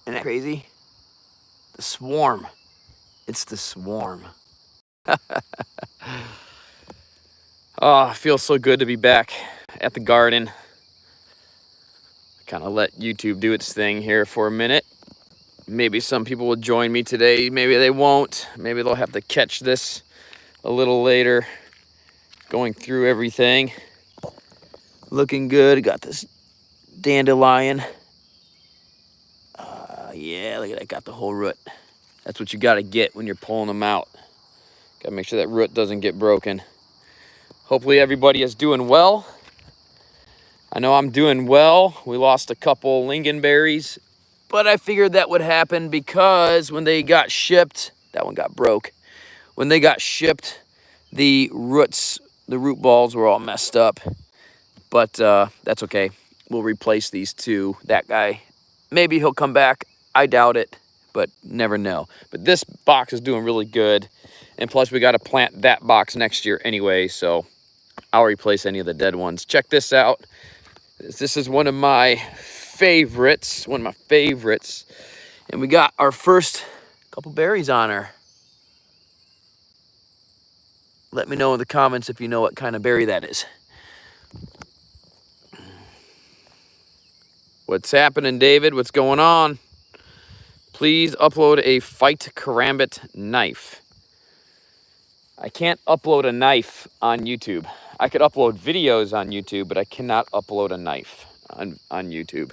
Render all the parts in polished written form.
Isn't that crazy? The swarm. It's the swarm. Oh, it feels so good to be back at the garden. Kind of let YouTube do its thing here for a minute. Maybe some people will join me today. Maybe they won't. Maybe they'll have to catch this a little later. Going through everything. Looking good. Got this dandelion. Yeah, look at that. Got the whole root. That's what you got to get when you're pulling them out. Got to make sure that root doesn't get broken. Hopefully everybody is doing well. I know I'm doing well. We lost a couple lingonberries, but I figured that would happen because when they got shipped, that one got broke. When they got shipped, the root balls were all messed up, but that's okay. We'll replace these two. That guy, maybe he'll come back. I doubt it, but never know. But this box is doing really good. And plus we got to plant that box next year anyway, so I'll replace any of the dead ones. Check this out. This is one of my favorites, And we got our first couple berries on her. Let me know in the comments if you know what kind of berry that is. What's happening, David? What's going on? Please upload a fight karambit knife. I can't upload a knife on YouTube. I could upload videos on YouTube, but I cannot upload a knife on YouTube.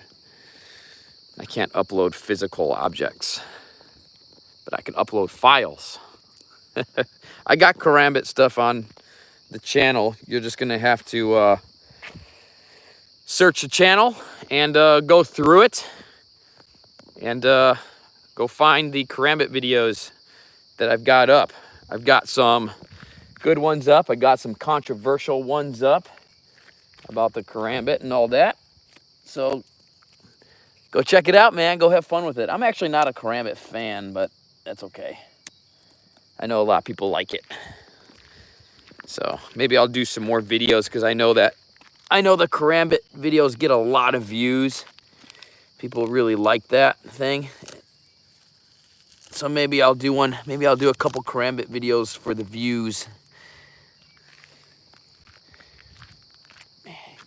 I can't upload physical objects, but I can upload files. I got karambit stuff on the channel. You're just gonna have to search the channel and go through it and go find the karambit videos that I've got up. I've got some good ones up. I got some controversial ones up about the karambit and all that. So go check it out, man. Go have fun with it. I'm actually not a karambit fan, but that's okay. I know a lot of people like it. So maybe I'll do some more videos because I know the karambit videos get a lot of views. People really like that thing. So maybe I'll do one. Maybe I'll do a couple karambit videos for the views.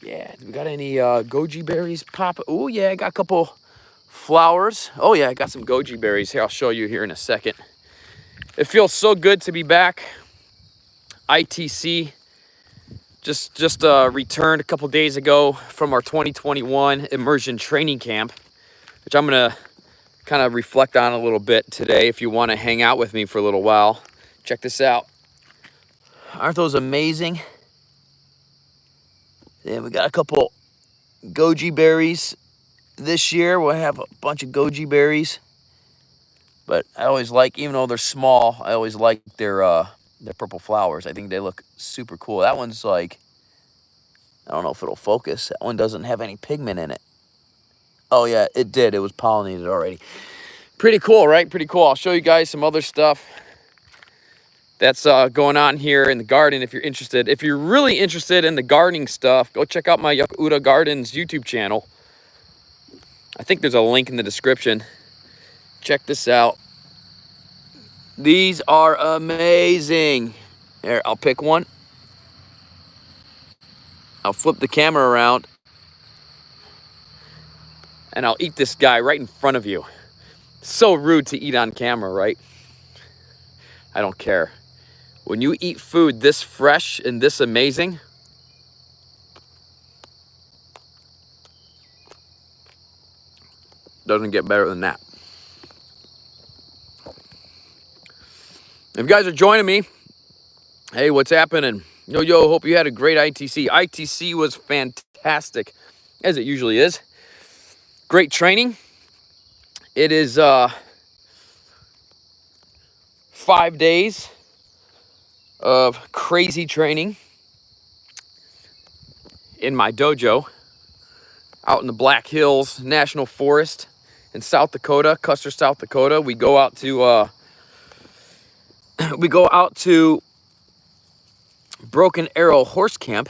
Yeah, we got any goji berries pop? Oh yeah, I got a couple flowers. Oh yeah, I got some goji berries here. I'll show you here in a second. It feels so good to be back. ITC just returned a couple days ago from our 2021 Immersion training camp, which I'm gonna kind of reflect on a little bit today. If you want to hang out with me for a little while, check this out. Aren't those amazing? Yeah, we got a couple goji berries this year. We'll have a bunch of goji berries, but I always like, even though they're small, I always like their purple flowers. I think they look super cool. That one's like, I don't know if it'll focus. That one doesn't have any pigment in it. Oh yeah, it did. It was pollinated already. Pretty cool, right? Pretty cool. I'll show you guys some other stuff that's going on here in the garden if you're interested. If you're really interested in the gardening stuff, go check out my Yakuda Gardens YouTube channel. I think there's a link in the description. Check this out. These are amazing. Here, I'll pick one. I'll flip the camera around. And I'll eat this guy right in front of you. So rude to eat on camera, right? I don't care. When you eat food this fresh and this amazing, doesn't get better than that. If you guys are joining me, hey, what's happening? Yo, hope you had a great ITC. ITC was fantastic, as it usually is. Great training. It is 5 days of crazy training in my dojo out in the Black Hills National Forest in South Dakota, Custer, South Dakota. We go out to Broken Arrow Horse Camp.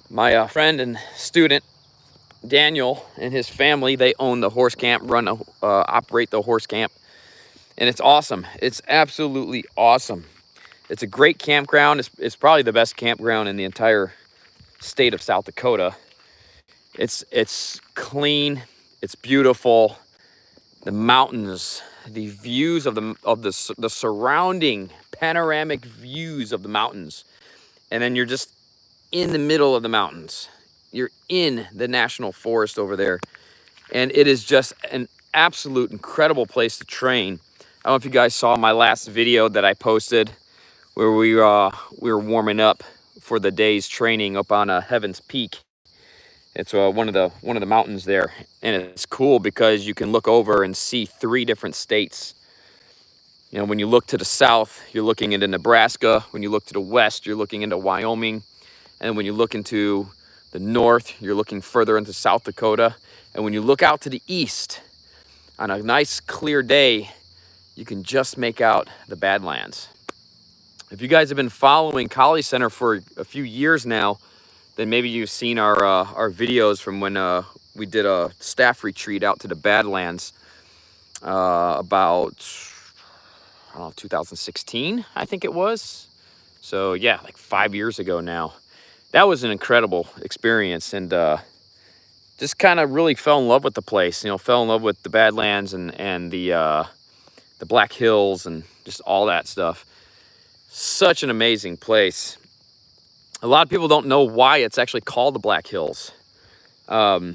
My friend and student Daniel and his family, they own the horse camp, operate the horse camp. And it's awesome. It's absolutely awesome. It's a great campground. It's probably the best campground in the entire state of South Dakota. It's clean. It's beautiful. The mountains, the views of the surrounding panoramic views of the mountains. And then you're just in the middle of the mountains. You're in the national forest over there. And it is just an absolute incredible place to train. I don't know if you guys saw my last video that I posted where we were warming up for the day's training up on Heaven's Peak. It's one of the mountains there, and it's cool because you can look over and see 3 different states. You know, when you look to the south, you're looking into Nebraska. When you look to the west, you're looking into Wyoming. And when you look into the north, you're looking further into South Dakota. And when you look out to the east, on a nice clear day, you can just make out the Badlands. If you guys have been following Collie Center for a few years now, then maybe you've seen our videos from when we did a staff retreat out to the Badlands about, I don't know, 2016, I think it was. So yeah, like 5 years ago now. That was an incredible experience, and just kind of really fell in love with the place. You know, fell in love with the Badlands and the Black Hills and just all that stuff. Such an amazing place. A lot of people don't know why it's actually called the Black Hills. But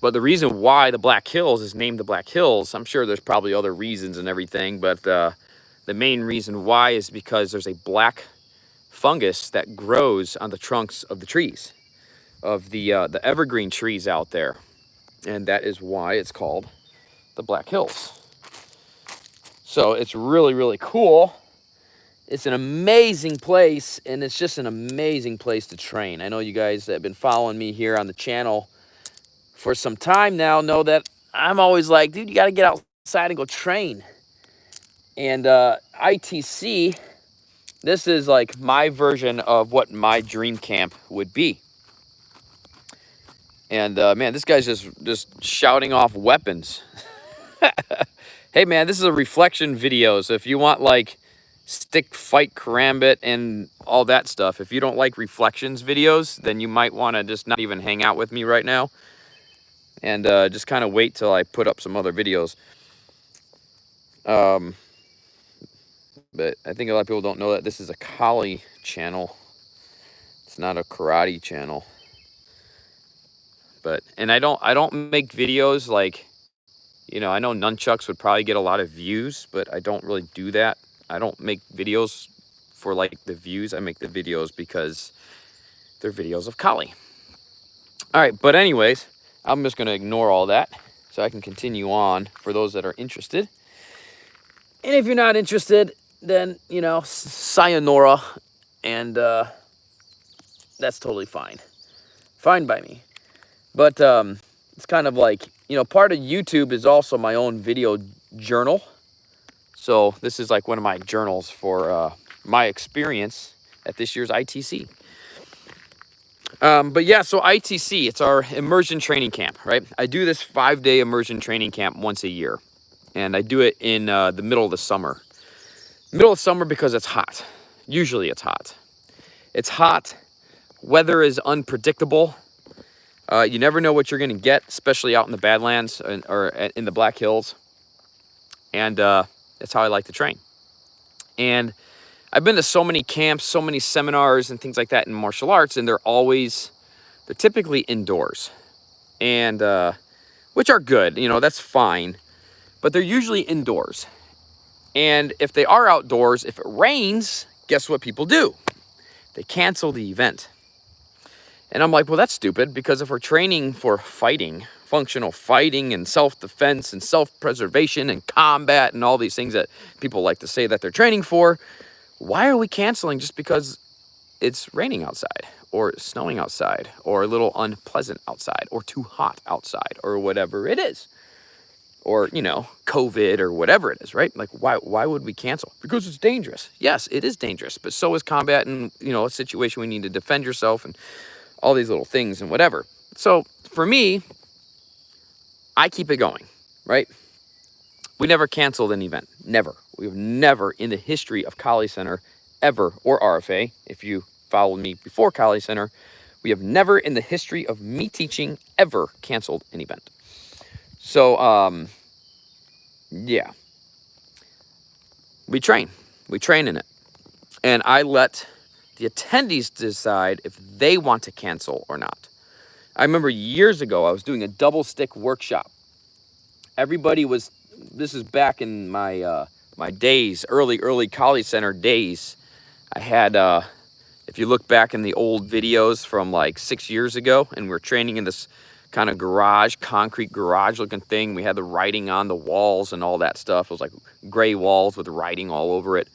the reason why the Black Hills is named the Black Hills, I'm sure there's probably other reasons and everything, but the main reason why is because there's a black fungus that grows on the trunks of the trees, of the evergreen trees out there. And that is why it's called the Black Hills. So it's really, really cool. It's an amazing place, and it's just an amazing place to train. I know you guys that have been following me here on the channel for some time now know that I'm always like, dude, you got to get outside and go train. And ITC, this is like my version of what my dream camp would be. And man, this guy's just shouting off weapons. Hey man, this is a reflection video, so if you want like stick fight karambit and all that stuff, if you don't like reflections videos, then you might want to just not even hang out with me right now and just kind of wait till I put up some other videos. But I think a lot of people don't know that this is a collie channel. It's not a karate channel. And I don't make videos like, you know, I know nunchucks would probably get a lot of views, but I don't really do that. I don't make videos for like the views. I make the videos because they're videos of collie. All right, but anyways, I'm just going to ignore all that so I can continue on for those that are interested. And if you're not interested, then, you know, sayonara, and that's totally fine. Fine by me. But it's kind of like, you know, part of YouTube is also my own video journal. So this is like one of my journals for my experience at this year's ITC. But yeah, so ITC, it's our immersion training camp, right? I do this 5-day immersion training camp once a year. And I do it in the middle of the summer. Middle of summer because it's hot. Usually it's hot. It's hot. Weather is unpredictable. You never know what you're going to get, especially out in the Badlands or in the Black Hills. And that's how I like to train. And I've been to so many camps, so many seminars and things like that in martial arts, and they're typically indoors. And which are good, you know, that's fine. But they're usually indoors. And if they are outdoors, if it rains, guess what people do? They cancel the event. And I'm like, well, that's stupid, because if we're training for fighting, functional fighting and self-defense and self-preservation and combat and all these things that people like to say that they're training for, why are we canceling just because it's raining outside or snowing outside or a little unpleasant outside or too hot outside or whatever it is? Or, you know, COVID or whatever it is, right? Like, why would we cancel? Because it's dangerous. Yes, it is dangerous, but so is combat and, you know, a situation where you need to defend yourself and all these little things and whatever. So for me, I keep it going, right? We never canceled an event. Never. We've never in the history of College Center ever, or RFA, if you followed me before College Center, we have never in the history of me teaching ever canceled an event. So, yeah. We train in it. And I let the attendees decide if they want to cancel or not. I remember years ago, I was doing a double stick workshop. Everybody was, this is back in my my days, early College Center days. I had, if you look back in the old videos from like 6 years ago, and we're training in this kind of garage, concrete garage looking thing. We had the writing on the walls and all that stuff. It was like gray walls with writing all over it.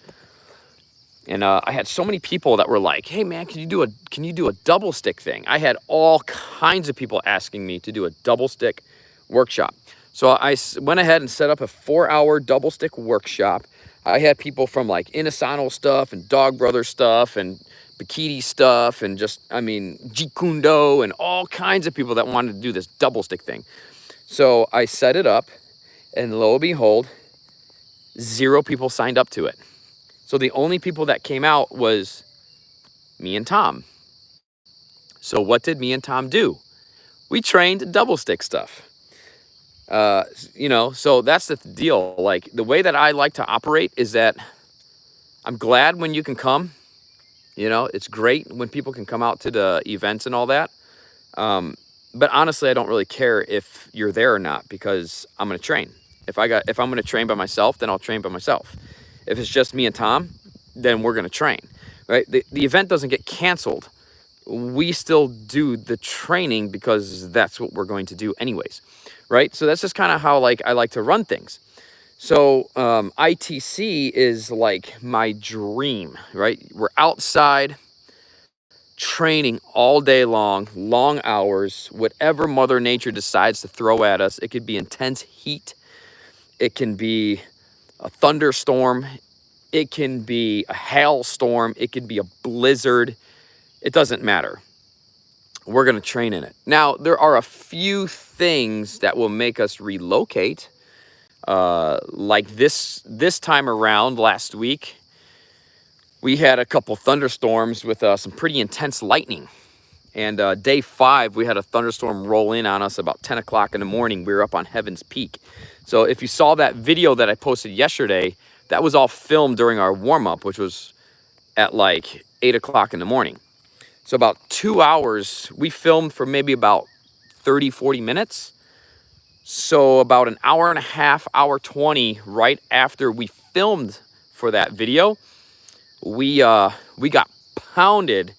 And I had so many people that were like, hey man, can you do a double stick thing? I had all kinds of people asking me to do a double stick workshop. So I went ahead and set up a 4-hour double stick workshop. I had people from like Inasano stuff and Dog Brother stuff and Bikini stuff and just, I mean, Jeet Kune Do and all kinds of people that wanted to do this double stick thing. So I set it up, and lo and behold, 0 people signed up to it. So the only people that came out was me and Tom. So what did me and Tom do? We trained double stick stuff. You know, so that's the deal. Like, the way that I like to operate is that I'm glad when you can come. You know, it's great when people can come out to the events and all that. But honestly, I don't really care if you're there or not, because I'm going to train. If I'm going to train by myself, then I'll train by myself. If it's just me and Tom, then we're going to train, right? The event doesn't get canceled. We still do the training because that's what we're going to do anyways, right? So that's just kind of how I like to run things. So ITC is like my dream, right? We're outside training all day long, long hours, whatever Mother Nature decides to throw at us. It could be intense heat. It can be a thunderstorm. It can be a hailstorm. It could be a blizzard. It doesn't matter. We're going to train in it. Now, there are a few things that will make us relocate. Like this time around last week, we had a couple thunderstorms with some pretty intense lightning. And day 5, we had a thunderstorm roll in on us about 10 o'clock in the morning. We were up on Heaven's Peak. So if you saw that video that I posted yesterday, that was all filmed during our warm-up, which was at like 8 o'clock in the morning. So about 2 hours, we filmed for maybe about 30, 40 minutes. So about an hour and a half, hour 20, right after we filmed for that video, we got pounded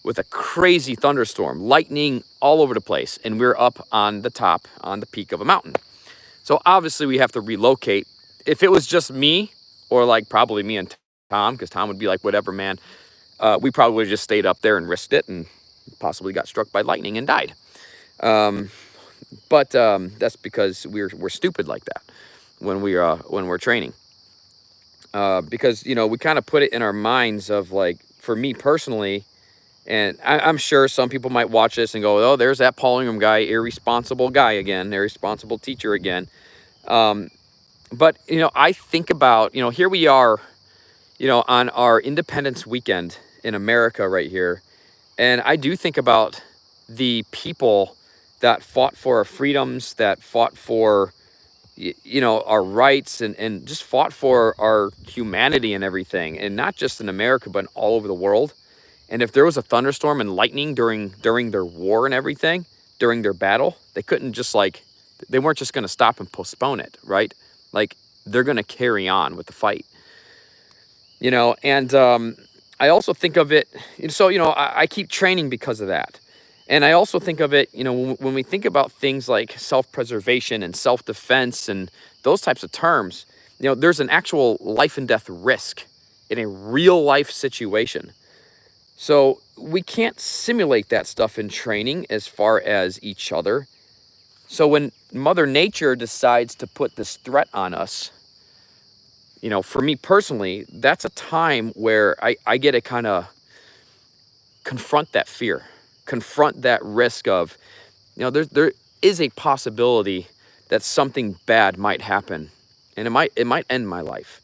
with a crazy thunderstorm, lightning all over the place, and we're up on the top, on the peak of a mountain. So obviously we have to relocate. If it was just me, or like probably me and Tom, because Tom would be like, whatever, man, we probably just stayed up there and risked it and possibly got struck by lightning and died. But that's because we're stupid like that when we're training. Because, you know, we kind of put it in our minds of like, for me personally, and I'm sure some people might watch this and go, oh, there's that Paul Ingram guy, irresponsible guy again, irresponsible teacher again. But, you know, I think about, you know, here we are, you know, on our Independence weekend in America right here. And I do think about the people that fought for our freedoms, that fought for, you know, our rights, and just fought for our humanity and everything. And not just in America, but all over the world. And if there was a thunderstorm and lightning during their war and everything, during their battle, they couldn't just like, they weren't just going to stop and postpone it, right? Like, they're going to carry on with the fight, you know. And I also think of it, so, you know, I keep training because of that. And I also think of it, you know, when we think about things like self-preservation and self-defense and those types of terms, you know, there's an actual life and death risk in a real life situation. So we can't simulate that stuff in training as far as each other. So when Mother Nature decides to put this threat on us, you know, for me personally, that's a time where I get to kind of confront that fear, confront that risk of, you know, there is a possibility that something bad might happen, and it might end my life.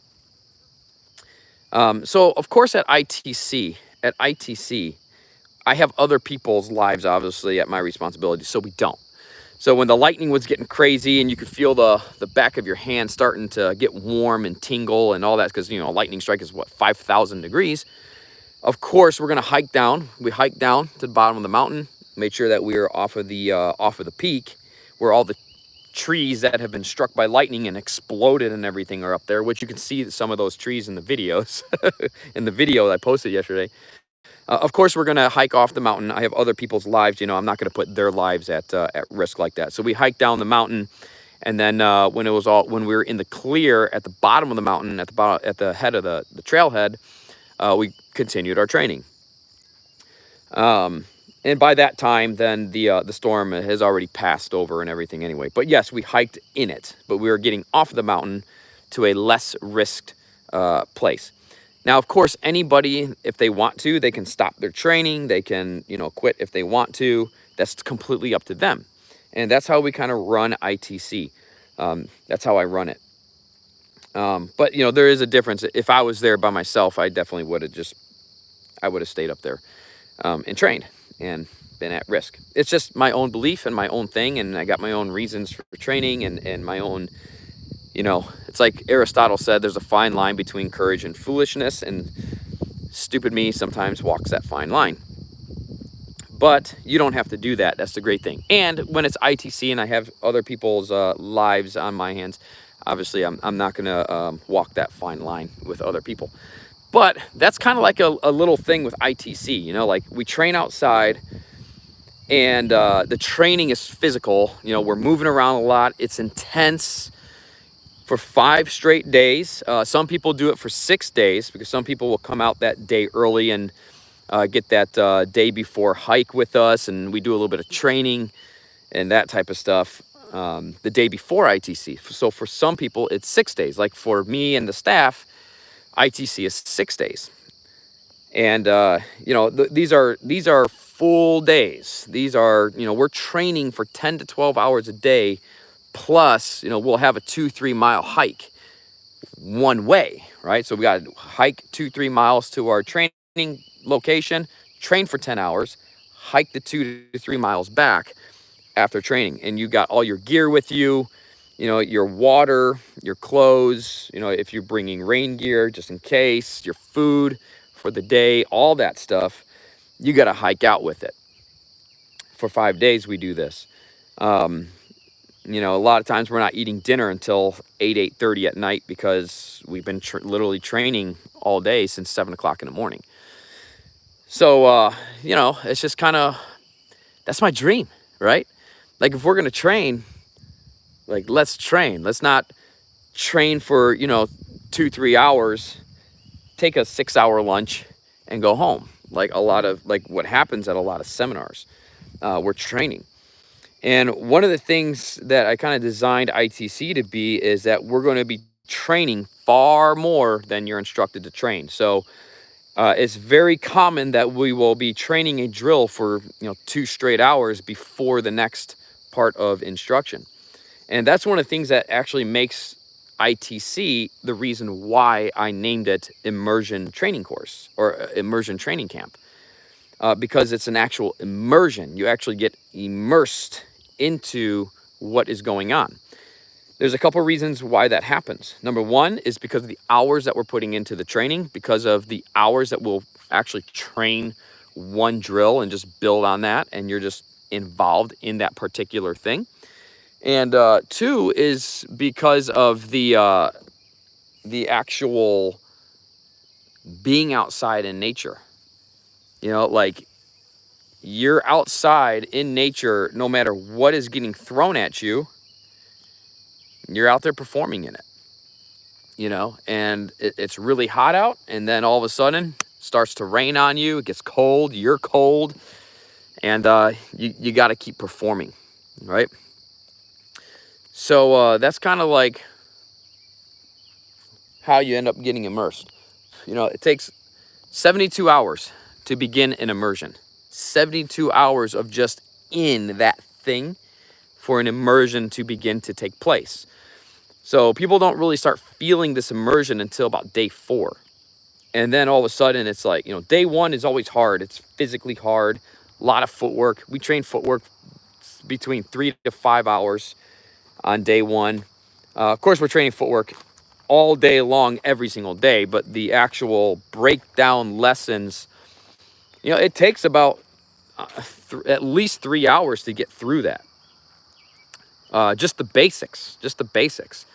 So of course at ITC, I have other people's lives obviously at my responsibility, so we don't. So when the lightning was getting crazy and you could feel the back of your hand starting to get warm and tingle and all that, because, you know, a lightning strike is what, 5,000 degrees. Of course, we're going to hike down. We hiked down to the bottom of the mountain, made sure that we were off of the peak where all the trees that have been struck by lightning and exploded and everything are up there, which you can see some of those trees in the videos, in the video I posted yesterday. Of course, we're going to hike off the mountain. I have other people's lives, you know, I'm not going to put their lives at risk like that. So we hiked down the mountain, and then when we were in the clear at the bottom of the mountain, at the head of the trailhead, we continued our training. And by that time, then the storm has already passed over and everything anyway. But yes, we hiked in it, but we were getting off the mountain to a less risked place. Now, of course, anybody, if they want to, they can stop their training. They can, you know, quit if they want to. That's completely up to them. And that's how we kind of run ITC. That's how I run it. But, you know, there is a difference. If I was there by myself, I definitely would have stayed up there and trained and been at risk. It's just my own belief and my own thing. And I got my own reasons for training and my own, you know, it's like Aristotle said, there's a fine line between courage and foolishness, and stupid me sometimes walks that fine line. But you don't have to do that. That's the great thing. And when it's ITC and I have other people's lives on my hands, obviously I'm not going to walk that fine line with other people. But that's kind of like a little thing with ITC, you know, like we train outside, and the training is physical. You know, we're moving around a lot. It's intense for 5 straight days. Some people do it for 6 days, because some people will come out that day early and get that day before hike with us, and we do a little bit of training and that type of stuff the day before ITC. So for some people, it's 6 days. Like for me and the staff, ITC is 6 days. And, you know, these are full days. These are, you know, we're training for 10 to 12 hours a day. Plus, you know, we'll have a 2-3 mile hike one way, right? So we got to hike 2-3 miles to our training location, train for 10 hours, hike the 2 to 3 miles back after training. And you got all your gear with you, you know, your water, your clothes, you know, if you're bringing rain gear just in case, your food for the day, all that stuff, you got to hike out with it. For 5 days, we do this. You know, a lot of times we're not eating dinner until 8:30 at night, because we've been literally training all day since 7 o'clock in the morning. So, you know, it's just kind of, that's my dream, right? Like if we're going to train, like let's train. Let's not train for, you know, 2-3 hours, take a 6-hour lunch and go home. Like what happens at a lot of seminars, we're training. And one of the things that I kind of designed ITC to be is that we're going to be training far more than you're instructed to train. So it's very common that we will be training a drill for, you know, 2 straight hours before the next part of instruction. And that's one of the things that actually makes ITC the reason why I named it Immersion Training Course, or Immersion Training Camp, because it's an actual immersion. You actually get immersed into what is going on. There's a couple reasons why that happens. Number one is because of the hours that we're putting into the training, because of the hours that we'll actually train one drill and just build on that, and you're just involved in that particular thing. And 2 is because of the actual being outside in nature. You know, like you're outside in nature, no matter what is getting thrown at you, you're out there performing in it, you know, and it's really hot out, and then all of a sudden it starts to rain on you, it gets cold, you're cold, and you got to keep performing, right? So that's kind of like how you end up getting immersed. You know, it takes 72 hours to begin an immersion. 72 hours of just in that thing for an immersion to begin to take place. So people don't really start feeling this immersion until about day 4. And then all of a sudden it's like, day 1 is always hard. It's physically hard, a lot of footwork. We train footwork between 3 to 5 hours on day 1. Of course, we're training footwork all day long, every single day, but the actual breakdown lessons, it takes about at least 3 hours to get through that. Just the basics.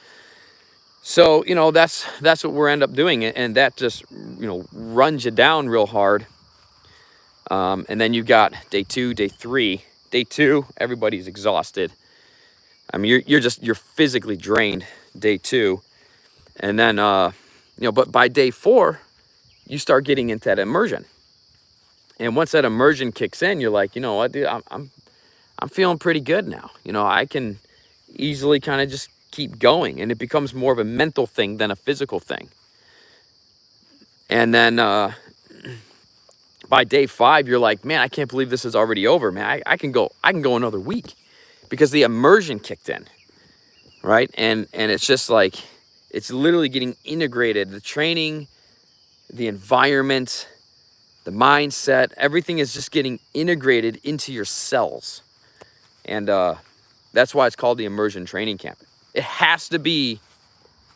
So, that's what we're end up doing. And that just, runs you down real hard. And then you've got day 2, day 3. Day 2, everybody's exhausted. I mean, you're physically drained day 2. And then, but by day 4, you start getting into that immersion. And once that immersion kicks in, you're like, you know what, dude, I'm feeling pretty good now. I can easily kind of just keep going, and it becomes more of a mental thing than a physical thing. And then by day 5, you're like, man, I can't believe this is already over, man. I can go another week because the immersion kicked in, right? And it's just like, it's literally getting integrated. The training, the environment, the mindset, everything is just getting integrated into your cells. And that's why it's called the Immersion Training Camp. It has to be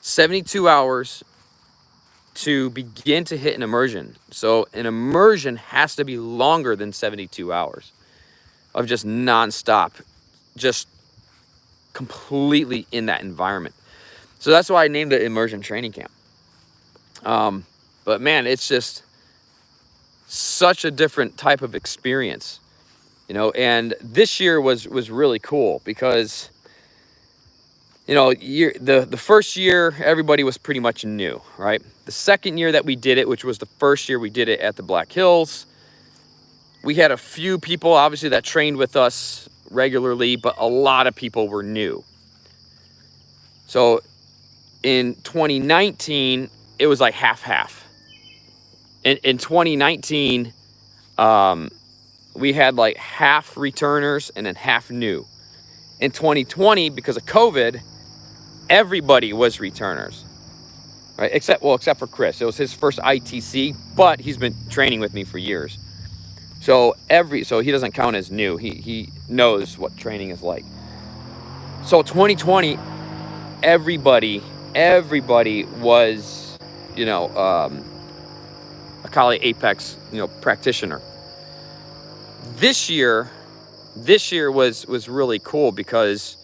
72 hours to begin to hit an immersion. So an immersion has to be longer than 72 hours of just nonstop, just completely in that environment. So that's why I named it Immersion Training Camp. But man, it's just such a different type of experience, and this year was really cool because, the first year, everybody was pretty much new, right? The second year that we did it, which was the first year we did it at the Black Hills, we had a few people, obviously, that trained with us regularly, but a lot of people were new. So in 2019, it was like half-half. In 2019, we had like half returners and then half new. In 2020, because of COVID, everybody was returners, right? Except for Chris. It was his first ITC, but he's been training with me for years. So he doesn't count as new. He knows what training is like. So 2020, everybody was, a Kali Apex, practitioner. This year was really cool because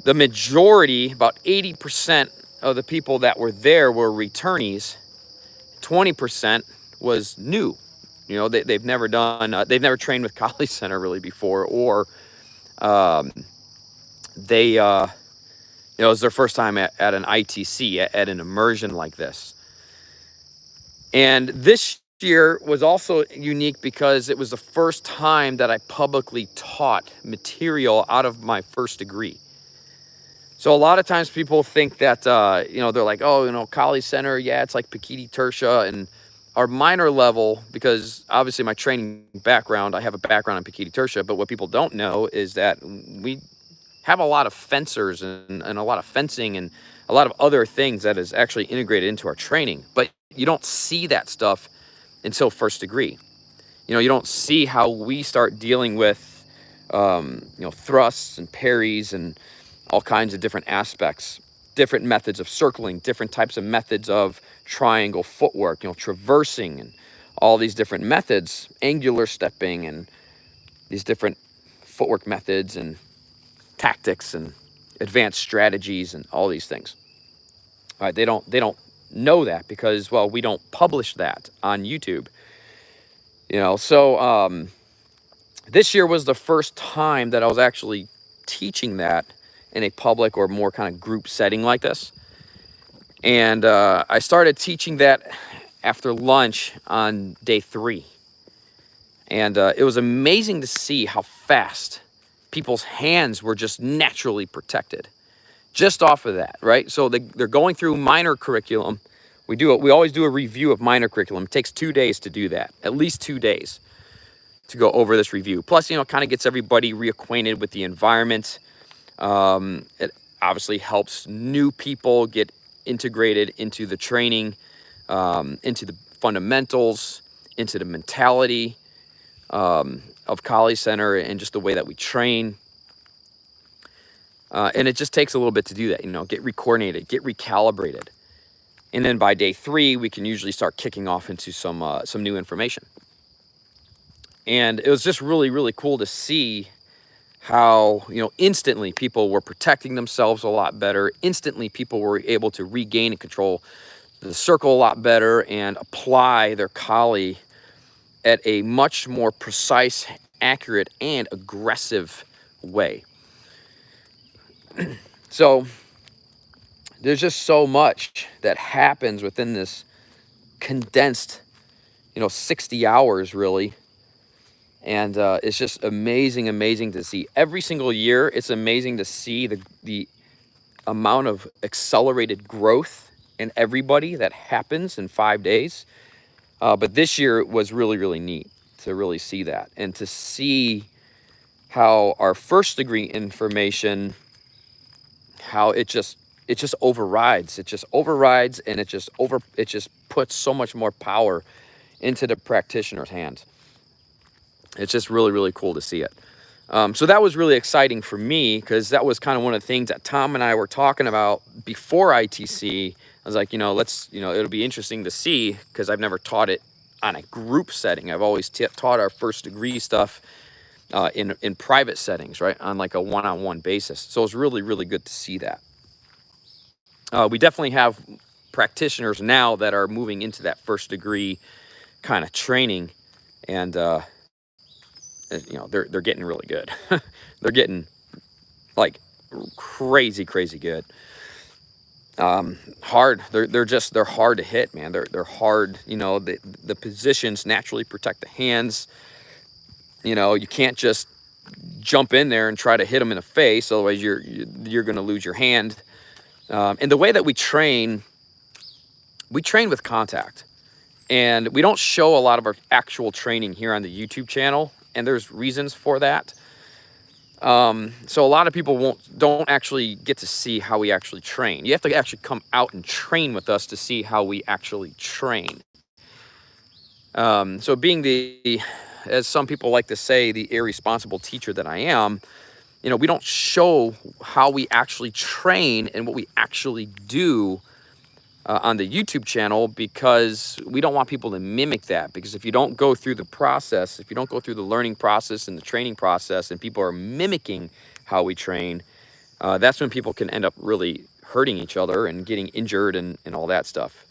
the majority, about 80% of the people that were there were returnees. 20% was new. They've never trained with Kali Center really before, or it was their first time at an ITC, at an immersion like this. And this year was also unique because it was the first time that I publicly taught material out of my first degree. So a lot of times people think that, they're like, oh, Kali Center, yeah, it's like Pikiti Tertia, and our minor level, because obviously my training background, I have a background in Pikiti Tertia, but what people don't know is that we have a lot of fencers and a lot of fencing and a lot of other things that is actually integrated into our training. But you don't see that stuff until first degree. You don't see how we start dealing with, thrusts and parries and all kinds of different aspects, different methods of circling, different types of methods of triangle footwork, traversing, and all these different methods, angular stepping, and these different footwork methods and tactics and advanced strategies and all these things. All right, they don't know that because, well, we don't publish that on YouTube. So this year was the first time that I was actually teaching that in a public or more kind of group setting like this. And I started teaching that after lunch on day 3. And it was amazing to see how fast people's hands were just naturally protected just off of that, right? So they're going through minor curriculum. We always do a review of minor curriculum. It takes 2 days to do that, at least 2 days. to go over this review. Plus, you know, kind of gets everybody reacquainted with the environment. It obviously helps new people get integrated into the training, into the fundamentals, into the mentality of College Center and just the way that we train. And it just takes a little bit to do that, you know, get recoordinated, get recalibrated. And then by day 3, we can usually start kicking off into some new information. And it was just really, really cool to see how, you know, instantly people were protecting themselves a lot better. Instantly people were able to regain and control the circle a lot better and apply their collie at a much more precise, accurate, and aggressive way. So there's just so much that happens within this condensed, you know, 60 hours really. And it's just amazing, amazing to see. Every single year, it's amazing to see the amount of accelerated growth in everybody that happens in 5 days. But this year it was really, really neat to really see that. And to see how our first degree information, how it just overrides. It just overrides, and it just puts so much more power into the practitioner's hands. It's just really, really cool to see it. So that was really exciting for me, because that was kind of one of the things that Tom and I were talking about before ITC. I was like, you know, it'll be interesting to see, because I've never taught it on a group setting. I've always taught our first degree stuff in private settings, right? On like a one-on-one basis. So it's really, really good to see that. We definitely have practitioners now that are moving into that first degree kind of training, and you know, they're getting really good. They're getting like crazy good. Hard. They're hard to hit, man. They're hard. You know, the positions naturally protect the hands. You know, you can't just jump in there and try to hit them in the face, otherwise you're going to lose your hand. And the way that we train with contact, and we don't show a lot of our actual training here on the YouTube channel, and there's reasons for that. So a lot of people don't actually get to see how we actually train. You have to actually come out and train with us to see how we actually train. So being as some people like to say, the irresponsible teacher that I am, you know, we don't show how we actually train and what we actually do on the YouTube channel, because we don't want people to mimic that. Because if you don't go through the process, if you don't go through the learning process and the training process, and people are mimicking how we train, that's when people can end up really hurting each other and getting injured and all that stuff.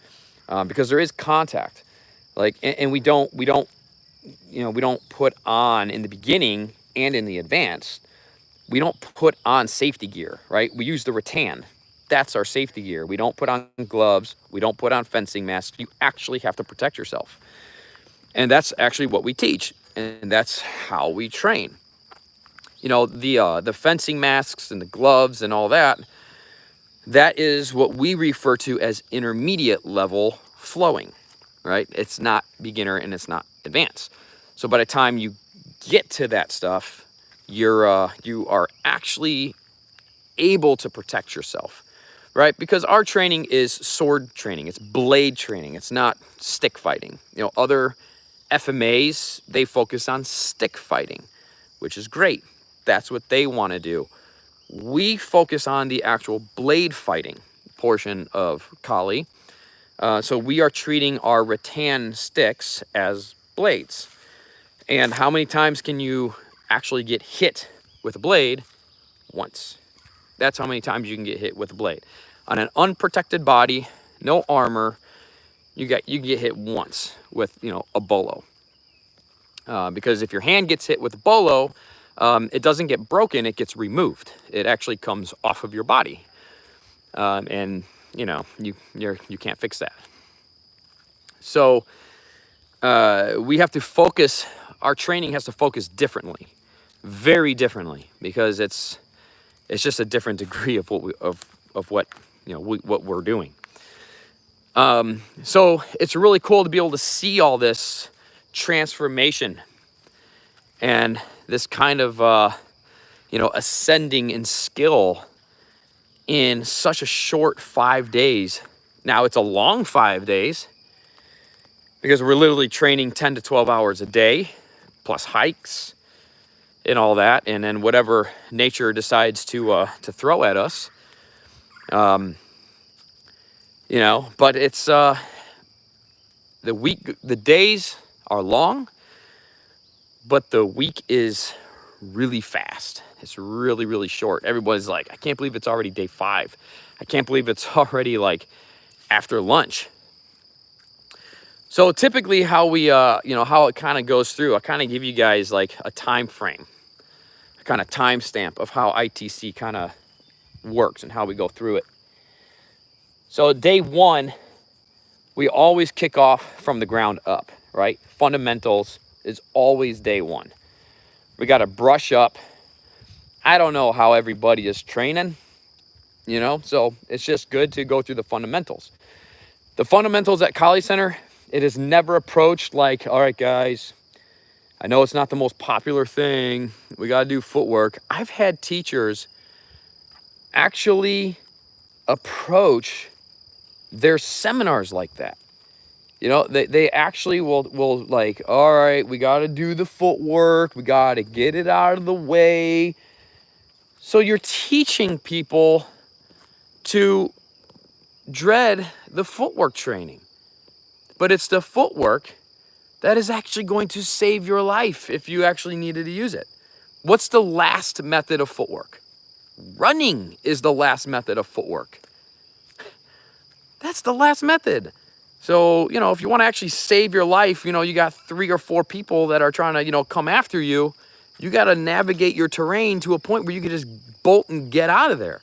Because there is contact, like, and we don't put on in the beginning and in the advanced, we don't put on safety gear, right? We use the rattan. That's our safety gear. We don't put on gloves. We don't put on fencing masks. You actually have to protect yourself. And that's actually what we teach. And that's how we train. You know, the fencing masks and the gloves and all that, that is what we refer to as intermediate level flowing, right? It's not beginner and it's not advanced. So by the time you get to that stuff, you are actually able to protect yourself, right? Because our training is sword training. It's blade training. It's not stick fighting. You know, other FMAs, they focus on stick fighting, which is great. That's what they want to do. We focus on the actual blade fighting portion of Kali. So we are treating our rattan sticks as blades. And how many times can you actually get hit with a blade? Once. That's how many times you can get hit with a blade. On an unprotected body, no armor, you can get hit once with, you know, a bolo. Because if your hand gets hit with a bolo, it doesn't get broken, it gets removed. It actually comes off of your body. And, you know, you can't fix that. So we have to focus, our training has to focus differently, very differently, because it's just a different degree of what we're doing. So it's really cool to be able to see all this transformation And this kind of, ascending in skill in such a short 5 days. Now, it's a long 5 days because we're literally training 10 to 12 hours a day, plus hikes and all that, and then whatever nature decides to throw at us. But it's the days are long, but the week is really fast. It's really, really short. Everybody's like, I can't believe it's already day 5. I can't believe it's already like after lunch. So typically how we, how it kind of goes through, I kind of give you guys like a time frame, a kind of timestamp of how ITC kind of works and how we go through it. So day 1, we always kick off from the ground up, right? Fundamentals is always day 1. We got to brush up. I don't know how everybody is training, so it's just good to go through the fundamentals. The fundamentals at College Center, it is never approached like, all right, guys, I know it's not the most popular thing. We got to do footwork. I've had teachers actually approach their seminars like that. They actually will like, all right, we got to do the footwork. We got to get it out of the way. So you're teaching people to dread the footwork training. But it's the footwork that is actually going to save your life if you actually needed to use it. What's the last method of footwork? Running is the last method of footwork. That's the last method. So, if you want to actually save your life, you got 3 or 4 people that are trying to, come after you. You got to navigate your terrain to a point where you can just bolt and get out of there.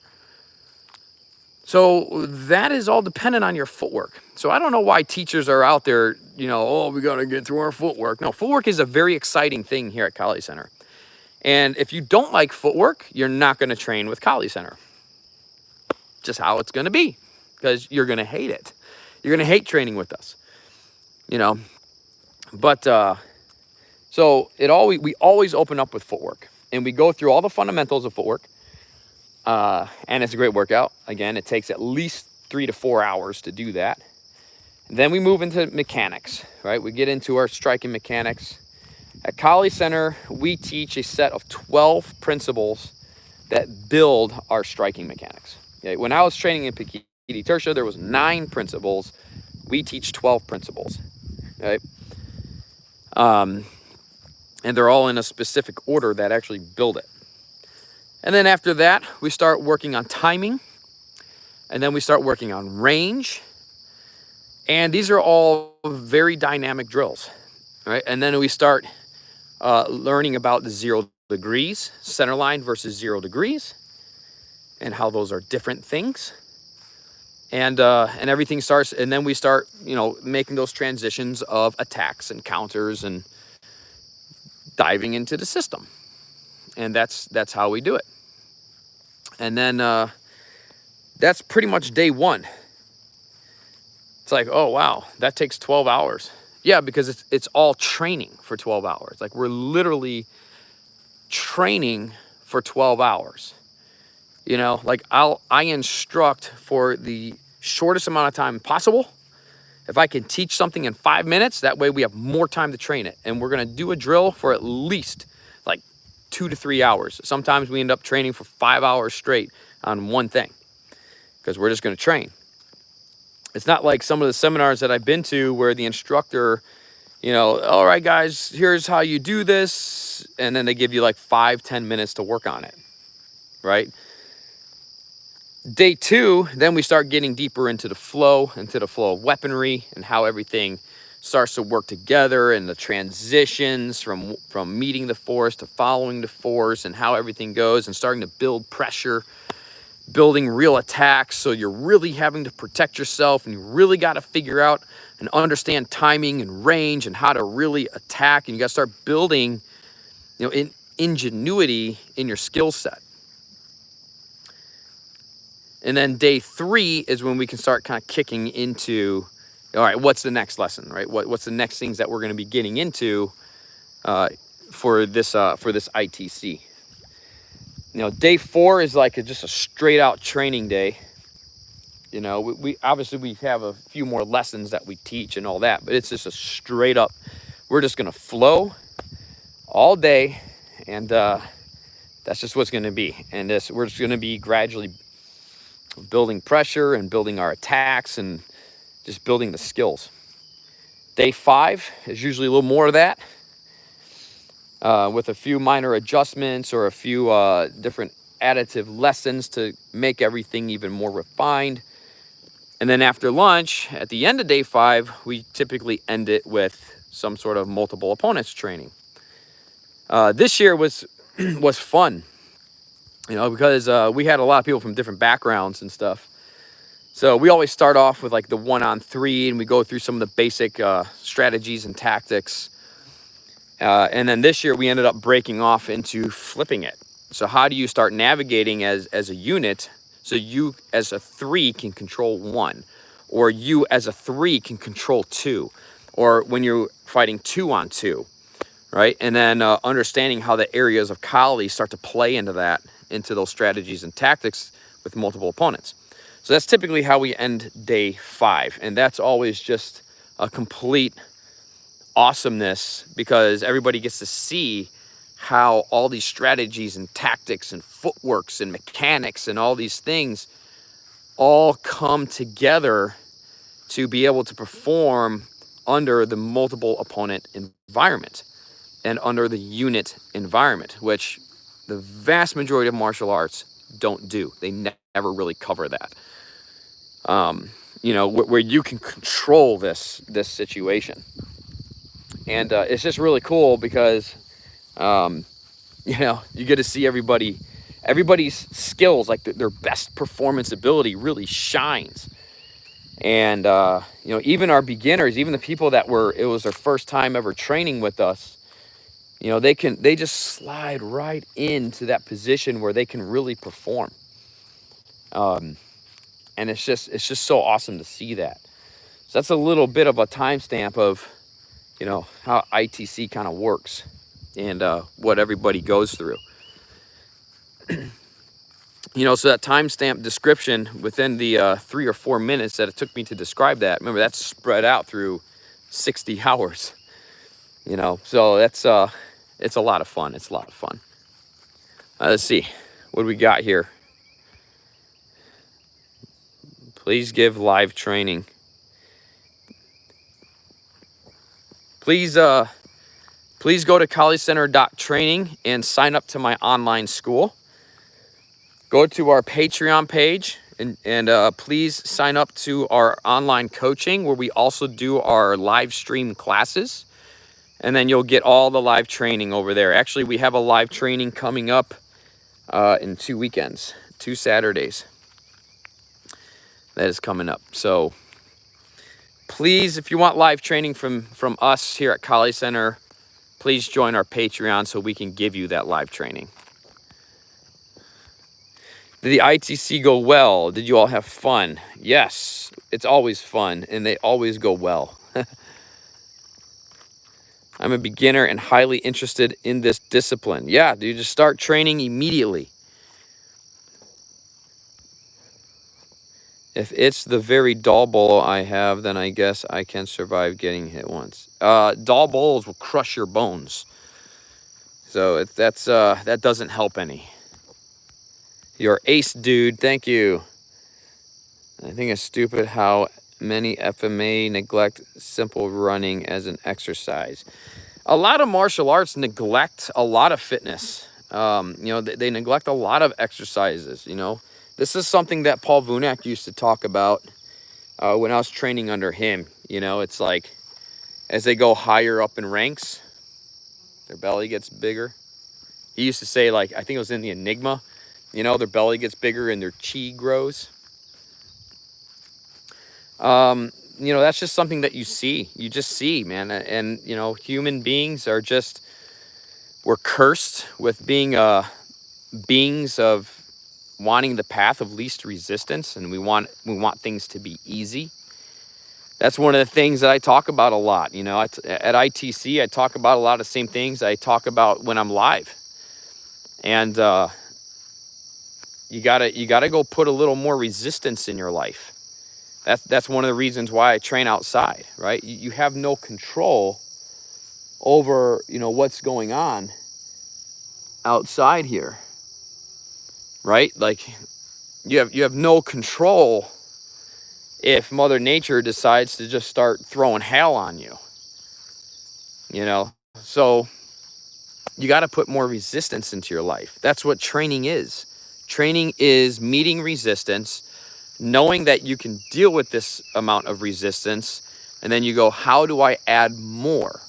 So that is all dependent on your footwork. So I don't know why teachers are out there, we got to get through our footwork. No, footwork is a very exciting thing here at College Center. And if you don't like footwork, you're not going to train with College Center. Just how it's going to be, because you're going to hate it. You're going to hate training with us, But so we always open up with footwork, and we go through all the fundamentals of footwork. And it's a great workout. Again, it takes at least 3 to 4 hours to do that. And then we move into mechanics, right? We get into our striking mechanics. At College Center, we teach a set of 12 principles that build our striking mechanics. Okay? When I was training in Pequiti Tertia, there was 9 principles. We teach 12 principles, right? And they're all in a specific order that actually build it. And then after that, we start working on timing. And then we start working on range. And these are all very dynamic drills, right? And then we start learning about the 0 degrees, center line versus 0 degrees, and how those are different things. And everything starts, and then we start, making those transitions of attacks and counters and diving into the system. And that's how we do it. And then that's pretty much day 1. It's like, oh, wow, that takes 12 hours. Yeah, because it's all training for 12 hours. Like, we're literally training for 12 hours. Like I instruct for the shortest amount of time possible. If I can teach something in 5 minutes, that way we have more time to train it. And we're going to do a drill for at least like 2 to 3 hours. Sometimes we end up training for 5 hours straight on one thing because we're just going to train. It's not like some of the seminars that I've been to where the instructor, all right, guys, here's how you do this. And then they give you like 5-10 minutes to work on it, right? Day 2, then we start getting deeper into the flow of weaponry and how everything starts to work together and the transitions from meeting the force to following the force and how everything goes and starting to build pressure, building real attacks. So you're really having to protect yourself and you really got to figure out and understand timing and range and how to really attack. And you got to start building, ingenuity in your skill set. And then day 3 is when we can start kind of kicking into, all right, what's the next lesson, right? What's the next things that we're going to be getting into for this ITC. You know, day 4 is like just a straight out training day. You know, we obviously we have a few more lessons that we teach and all that, but it's just a straight up, we're just gonna flow all day, and that's just what's gonna be. And we're just gonna be gradually building pressure and building our attacks and just building the skills. Day 5 is usually a little more of that, with a few minor adjustments or a few different additive lessons to make everything even more refined. And then after lunch, at the end of day 5, we typically end it with some sort of multiple opponents training. This year was fun, you know, because we had a lot of people from different backgrounds and stuff. So we always start off with like the 1-on-3, and we go through some of the basic strategies and tactics. And then this year we ended up breaking off into flipping it. So how do you start navigating as a unit? So you as a 3 can control 1, or you as a 3 can control 2, or when you're fighting 2-on-2, right? And then understanding how the areas of Kali start to play into those strategies and tactics with multiple opponents. So that's typically how we end day 5. And that's always just a complete awesomeness, because everybody gets to see how all these strategies and tactics and footworks and mechanics and all these things all come together to be able to perform under the multiple opponent environment and under the unit environment, which the vast majority of martial arts don't do. They never really cover that. You know, where you can control this situation. And it's just really cool because, you know, you get to see everybody's skills, like their best performance ability really shines. And, you know, even our beginners, even the people that it was their first time ever training with us, you know, they just slide right into that position where they can really perform. And it's just so awesome to see that. So that's a little bit of a timestamp of, you know, how ITC kind of works and what everybody goes through. You know, so that timestamp description within the 3 or 4 minutes that it took me to describe that, remember, that's spread out through 60 hours. You know, so that's it's a lot of fun. It's a lot of fun. Let's see, what do we got here? Please give live training. Please go to KaliCenter.training and sign up to my online school. Go to our Patreon page and please sign up to our online coaching, where we also do our live stream classes. And then you'll get all the live training over there. Actually, we have a live training coming up in 2 weekends, 2 Saturdays. That is coming up. So please, if you want live training from us here at Kali Center, please join our Patreon so we can give you that live training. Did the ITC go well? Did you all have fun? Yes, it's always fun, and they always go well. I'm a beginner and highly interested in this discipline. Yeah, dude, just start training immediately. If it's the very dull bowl I have, then I guess I can survive getting hit once. Dull bowls will crush your bones. So that doesn't help any. You're ace, dude. Thank you. I think it's stupid how many FMA neglect simple running as an exercise. A lot of martial arts neglect a lot of fitness. You know, they neglect a lot of exercises, you know. This is something that Paul Vunak used to talk about when I was training under him. You know, it's like as they go higher up in ranks, their belly gets bigger. He used to say, like, I think it was in the Enigma, you know, their belly gets bigger and their chi grows. You know, that's just something that you see. You just see, man. And, you know, human beings are just, we're cursed with being beings of wanting the path of least resistance, and we want things to be easy. That's one of the things that I talk about a lot. You know, at ITC, I talk about a lot of the same things I talk about when I'm live. And you gotta go put a little more resistance in your life. That's one of the reasons why I train outside, right? You have no control over, you know, what's going on outside here, right? Like you have no control if Mother Nature decides to just start throwing hail on you, you know? So you got to put more resistance into your life. That's what training is. Training is meeting resistance, knowing that you can deal with this amount of resistance, and then you go, how do I add more,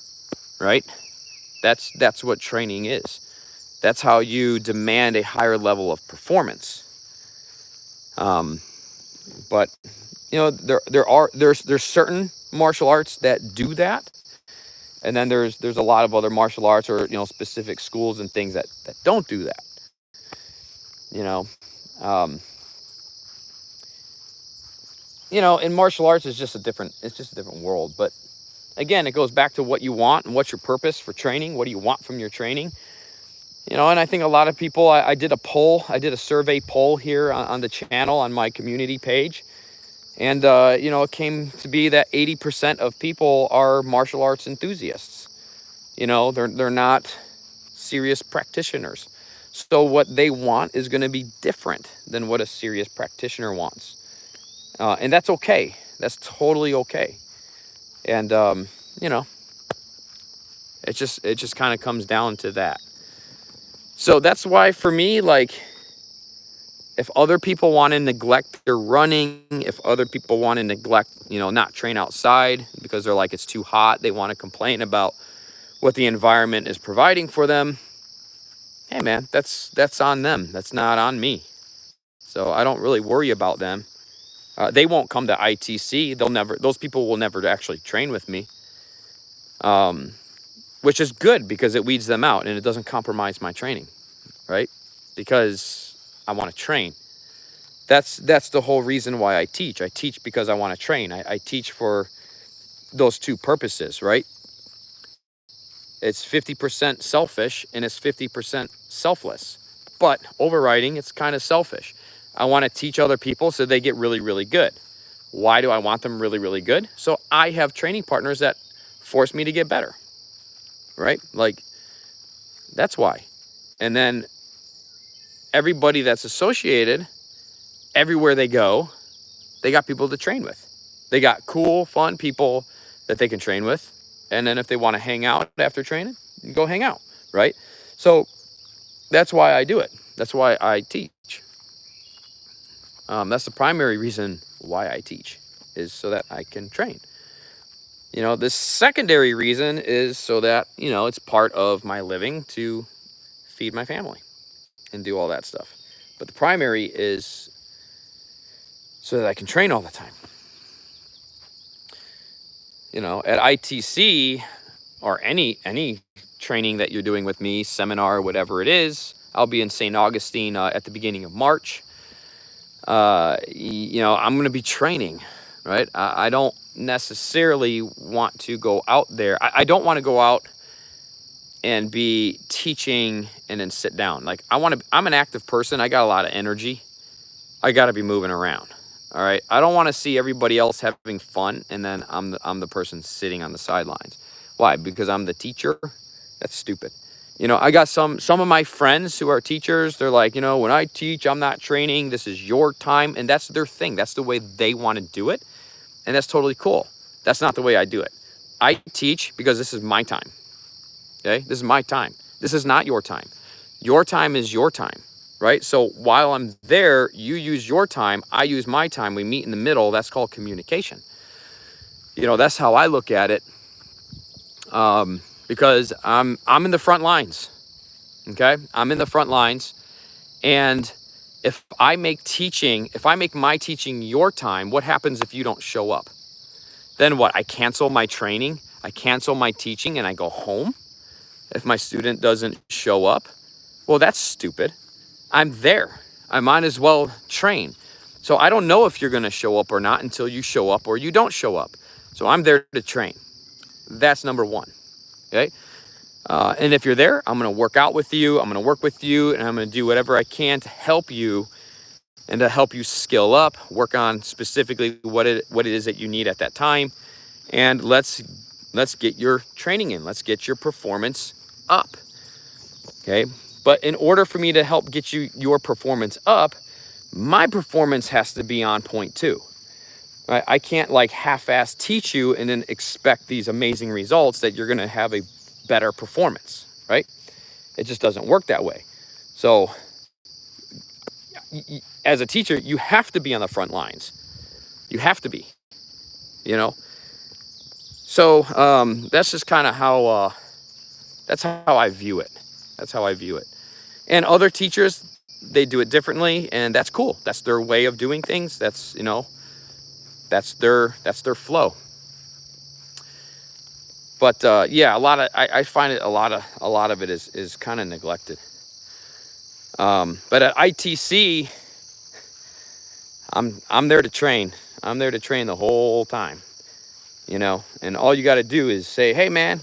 right? That's what training is. That's how you demand a higher level of performance. But you know, there's certain martial arts that do that, and then there's a lot of other martial arts, or you know, specific schools and things that don't do that. You know, in martial arts it's just a different world. But again, it goes back to what you want and what's your purpose for training. What do you want from your training? You know, and I think a lot of people, I did a survey poll here on the channel, on my community page. And, you know, it came to be that 80% of people are martial arts enthusiasts. You know, they're not serious practitioners. So what they want is going to be different than what a serious practitioner wants. And that's okay. That's totally okay. And, you know, it just kind of comes down to that. So that's why for me, like, if other people want to neglect their running, if other people want to neglect, you know, not train outside because they're like, it's too hot, they want to complain about what the environment is providing for them, hey man, that's on them. That's not on me. So I don't really worry about them. They won't come to ITC. Those people will never actually train with me. Which is good because it weeds them out and it doesn't compromise my training, right? Because I want to train. That's the whole reason why I teach. I teach because I want to train. I teach for those two purposes, right? It's 50% selfish and it's 50% selfless. But overriding, it's kind of selfish. I want to teach other people so they get really, really good. Why do I want them really, really good? So I have training partners that force me to get better, right? Like, that's why. And then everybody that's associated, everywhere they go, they got people to train with. They got cool, fun people that they can train with. And then if they want to hang out after training, you go hang out, right? So that's why I do it. That's why I teach. That's the primary reason why I teach, is so that I can train. You know, the secondary reason is so that, you know, it's part of my living to feed my family and do all that stuff. But the primary is so that I can train all the time. You know, at ITC or any training that you're doing with me, seminar, whatever it is, I'll be in St. Augustine at the beginning of March. You know, I'm going to be training, right? I don't necessarily want to go out there. I don't want to go out and be teaching and then sit down. Like, I'm an active person. I got a lot of energy. I got to be moving around. All right. I don't want to see everybody else having fun and then I'm the person sitting on the sidelines. Why? Because I'm the teacher? That's stupid. You know, I got some of my friends who are teachers. They're like, you know, when I teach, I'm not training. This is your time. And that's their thing. That's the way they want to do it. And that's totally cool. That's not the way I do it. I teach because this is my time. Okay? This is my time. This is not your time. Your time is your time, right? So while I'm there, you use your time. I use my time. We meet in the middle. That's called communication. You know, that's how I look at it. Because I'm in the front lines, okay? I'm in the front lines, and if I make my teaching your time, what happens if you don't show up? Then what? I cancel my training, I cancel my teaching, and I go home if my student doesn't show up? Well, that's stupid. I'm there. I might as well train. So I don't know if you're going to show up or not until you show up or you don't show up. So I'm there to train. That's number one. Okay. And if you're there, I'm going to work out with you. I'm going to work with you, and I'm going to do whatever I can to help you and to help you skill up, work on specifically what it is that you need at that time. And let's get your training in. Let's get your performance up. Okay. But in order for me to help get your performance up, my performance has to be on point too. Right? I can't like half-ass teach you and then expect these amazing results that you're going to have a better performance, right? It just doesn't work that way. So as a teacher, you have to be on the front lines. You have to be, you know? So that's just kind of how, that's how I view it. That's how I view it. And other teachers, they do it differently, and that's cool. That's their way of doing things. That's, you know, that's their flow. But yeah, I find it a lot of it is kind of neglected. But at ITC, I'm there to train. I'm there to train the whole time, you know. And all you got to do is say, "Hey, man,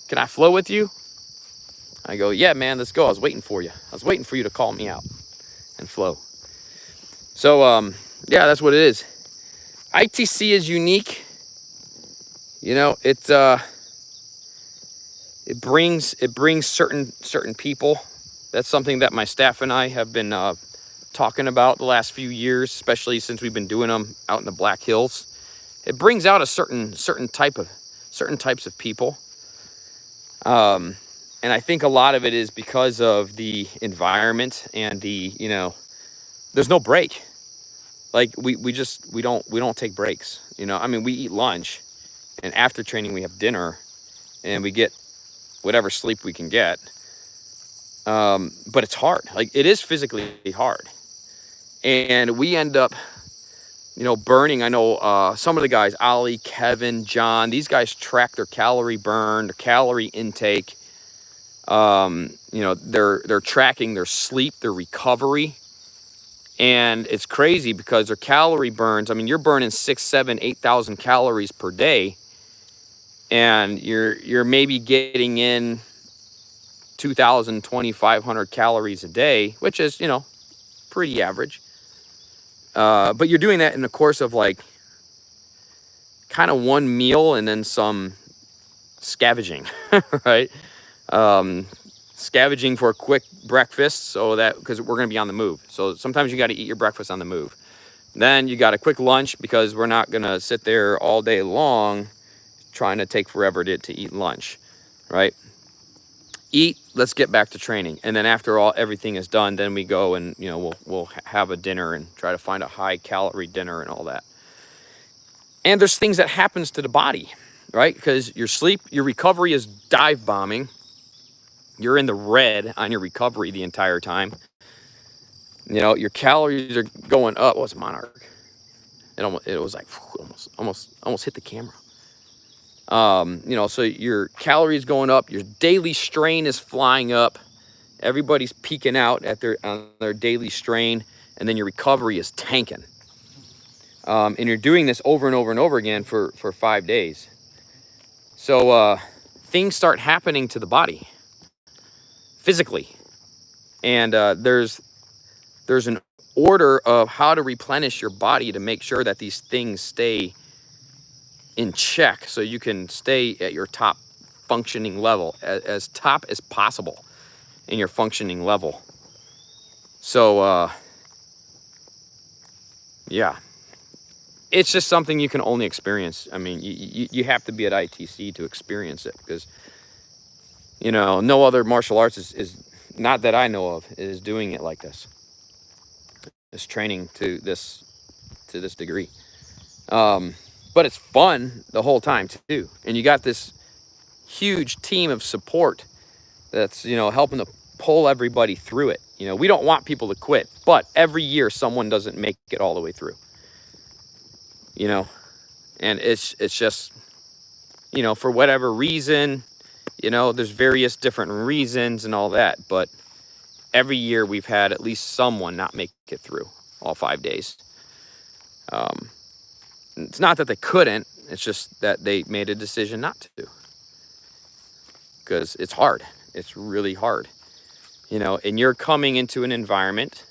can I flow with you?" I go, "Yeah, man, let's go. I was waiting for you. I was waiting for you to call me out and flow." So yeah, that's what it is. ITC is unique. You know, it brings certain people. That's something that my staff and I have been talking about the last few years, especially since we've been doing them out in the Black Hills. It brings out a certain types of people. And I think a lot of it is because of the environment and the, you know, there's no break. Like we don't take breaks. You know, I mean, we eat lunch, and after training we have dinner, and we get whatever sleep we can get. But it's hard. Like, it is physically hard, and we end up, you know, burning. I know some of the guys, Ollie, Kevin, John, these guys track their calorie burn, their calorie intake. You know, they're tracking their sleep, their recovery. And it's crazy because their calorie burns, I mean, you're burning 6,000, 7,000, 8,000 calories per day, and you're maybe getting in 2,000, 2,500 calories a day, which is, you know, pretty average. But you're doing that in the course of like kind of one meal and then some scavenging, right? Scavenging for a quick breakfast, so that, because we're going to be on the move. So sometimes you got to eat your breakfast on the move. Then you got a quick lunch, because we're not going to sit there all day long trying to take forever to eat lunch, right? Eat, let's get back to training. And then after everything is done, then we go and, you know, we'll have a dinner and try to find a high calorie dinner and all that. And there's things that happens to the body, right? Because your sleep, your recovery is dive bombing. You're in the red on your recovery the entire time. You know, your calories are going up. What's Monarch? It was like almost hit the camera. You know, so your calories going up, your daily strain is flying up. Everybody's peaking out at on their daily strain, and then your recovery is tanking. And you're doing this over and over and over again for 5 days. So things start happening to the body physically, and there's an order of how to replenish your body to make sure that these things stay in check, so you can stay at your top functioning level, as top as possible in your functioning level. So yeah, it's just something you can only experience. I mean, you have to be at ITC to experience it, because, you know, no other martial arts is not that I know of, is doing it like this. This training to this degree. But it's fun the whole time too. And you got this huge team of support that's, you know, helping to pull everybody through it. You know, we don't want people to quit, but every year someone doesn't make it all the way through. You know, and it's just, you know, for whatever reason, you know, there's various different reasons and all that, but every year we've had at least someone not make it through all 5 days. It's not that they couldn't, It's just that they made a decision not to, because it's hard. It's really hard, you know, and you're coming into an environment,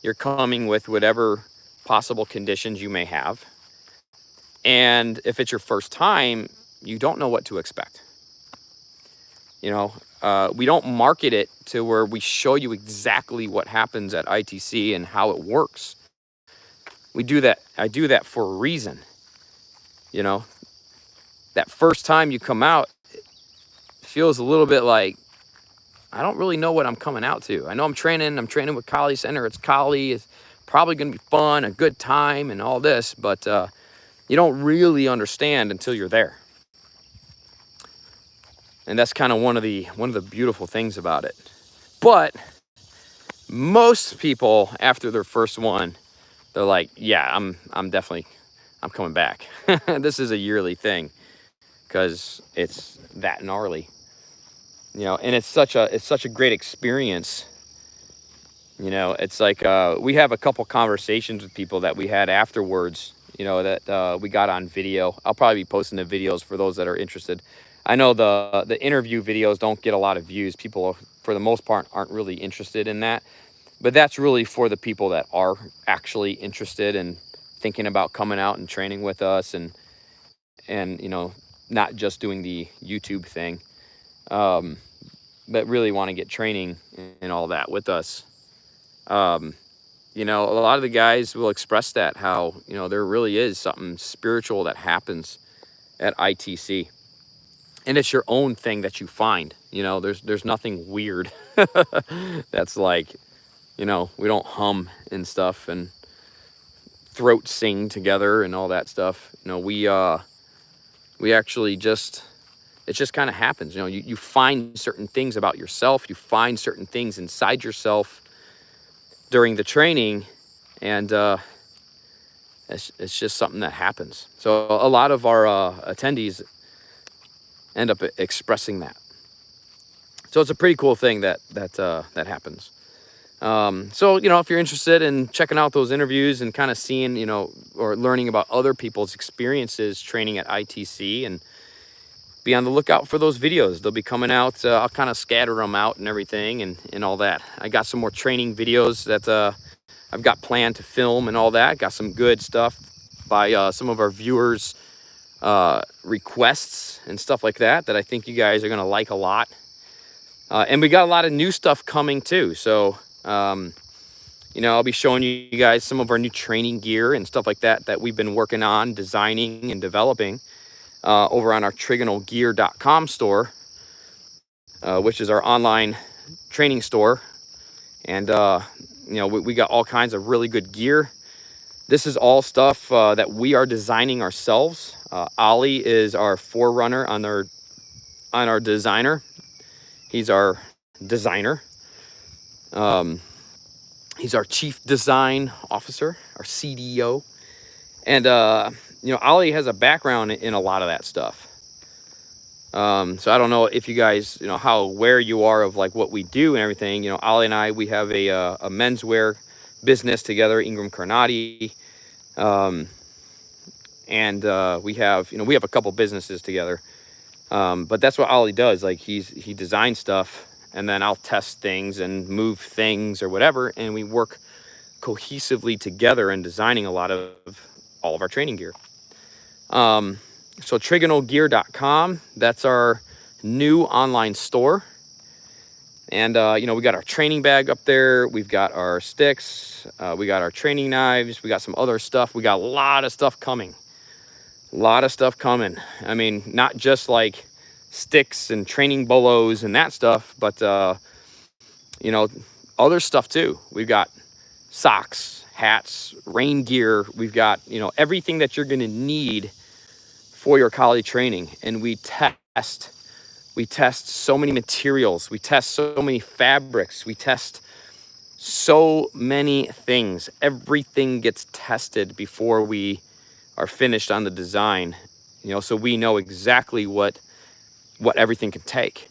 you're coming with whatever possible conditions you may have. And if it's your first time, you don't know what to expect. You know, we don't market it to where we show you exactly what happens at ITC and how it works. We do that. I do that for a reason. You know, that first time you come out, it feels a little bit like, I don't really know what I'm coming out to. I know I'm training with Kali Center. It's Kali. It's probably going to be fun, a good time and all this, but you don't really understand until you're there. And that's kind of one of the beautiful things about it. But most people, after their first one, they're like, yeah, I'm definitely coming back. This is a yearly thing, because it's that gnarly, you know, and it's such a great experience. You know, it's like we have a couple conversations with people that we had afterwards, you know, that we got on video. I'll probably be posting the videos for those that are interested. I know the interview videos don't get a lot of views. People, for the most part, aren't really interested in that. But that's really for the people that are actually interested in thinking about coming out and training with us, and you know, not just doing the YouTube thing, but really want to get training and all that with us. You know, a lot of the guys will express that, how, you know, there really is something spiritual that happens at ITC. And it's your own thing that you find. You know, there's nothing weird. That's like, you know, we don't hum and stuff and throat sing together and all that stuff. You know, we actually just, it just kind of happens. You know, you find certain things about yourself. You find certain things inside yourself during the training, and it's just something that happens. So a lot of our attendees end up expressing that. So it's a pretty cool thing that happens. So, you know, if you're interested in checking out those interviews and kind of seeing, you know, or learning about other people's experiences training at ITC, and be on the lookout for those videos. They'll be coming out. I'll kind of scatter them out and everything, and all that. I got some more training videos that I've got planned to film and all that. Got some good stuff by some of our viewers' requests and stuff like that I think you guys are going to like a lot. And we got a lot of new stuff coming too. So, you know, I'll be showing you guys some of our new training gear and stuff like that we've been working on, designing and developing over on our trigonalgear.com store, which is our online training store. And, you know, we got all kinds of really good gear. This is all stuff that we are designing ourselves. Ali is our forerunner on our designer. He's our designer. He's our chief design officer, our CDO. And, you know, Ali has a background in a lot of that stuff. So I don't know if you guys, you know, how aware you are of like what we do and everything. You know, Ali and I, we have a menswear business together, Ingram Carnati. And we have, you know, we have a couple businesses together. But that's what Ali does. Like he designs stuff, and then I'll test things and move things or whatever. And we work cohesively together in designing a lot of all of our training gear. So trigonalgear.com, that's our new online store. And, you know, we got our training bag up there. We've got our sticks. We got our training knives. We got some other stuff. We got a lot of stuff coming. A lot of stuff coming. I mean, not just like sticks and training bolos and that stuff, but, you know, other stuff too. We've got socks, hats, rain gear. We've got, you know, everything that you're going to need for your Kali training. And we test so many materials. We test so many fabrics. We test so many things. Everything gets tested before we are finished on the design, you know, so we know exactly what everything can take.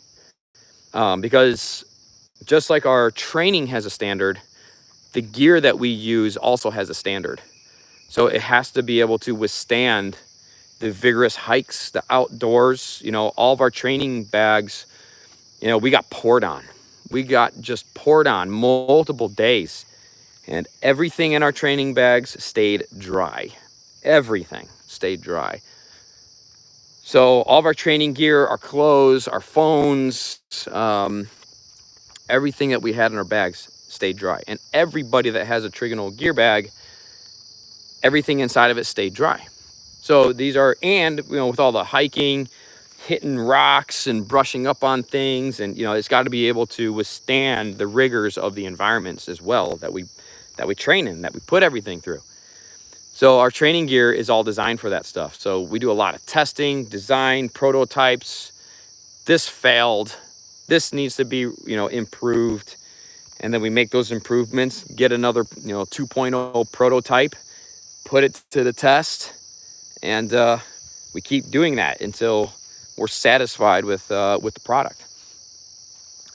Because just like our training has a standard, the gear that we use also has a standard. So it has to be able to withstand the vigorous hikes, the outdoors, you know, all of our training bags, you know, we got poured on. We got just poured on multiple days, and everything in our training bags stayed dry. Everything stayed dry. So all of our training gear, our clothes, our phones, everything that we had in our bags stayed dry. And everybody that has a Trigonal gear bag, everything inside of it stayed dry. So these are, and you know, with all the hiking, hitting rocks and brushing up on things, and you know, it's got to be able to withstand the rigors of the environments as well that we train in, that we put everything through. So our training gear is all designed for that stuff. So we do a lot of testing, design, prototypes. This failed. This needs to be, you know, improved. And then we make those improvements, get another, you know, 2.0 prototype, put it to the test, and we keep doing that until we're satisfied with the product.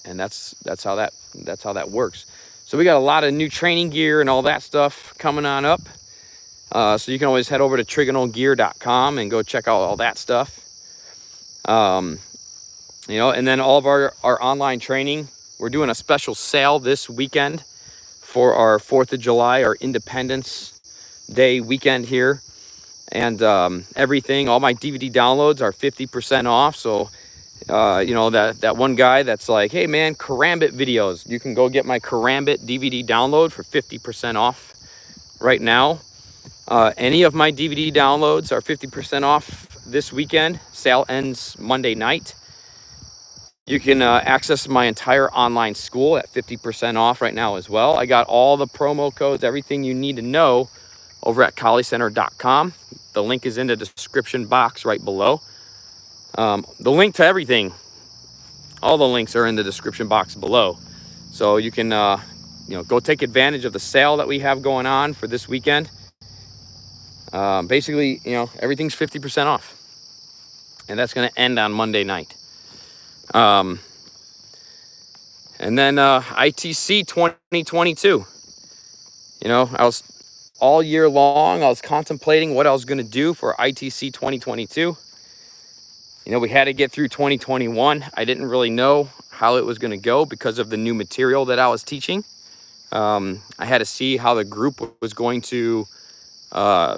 And that's how that works. So we got a lot of new training gear and all that stuff coming on up. So you can always head over to trigonalgear.com and go check out all that stuff. You know, and then all of our online training, we're doing a special sale this weekend for our 4th of July, our Independence Day weekend here. And everything, all my DVD downloads are 50% off. So, you know, that one guy that's like, hey man, Karambit videos, you can go get my Karambit DVD download for 50% off right now. Any of my DVD downloads are 50% off this weekend. Sale ends Monday night. You can access my entire online school at 50% off right now as well. I got all the promo codes, everything you need to know over at colliecenter.com. The link is in the description box right below. The link to everything, all the links are in the description box below. So you can, you know, go take advantage of the sale that we have going on for this weekend. Basically, you know, everything's 50% off. And that's going to end on Monday night. And then ITC 2022. You know, I was all year long, I was contemplating what I was going to do for ITC 2022. You know, we had to get through 2021. I didn't really know how it was going to go because of the new material that I was teaching. I had to see how the group was going to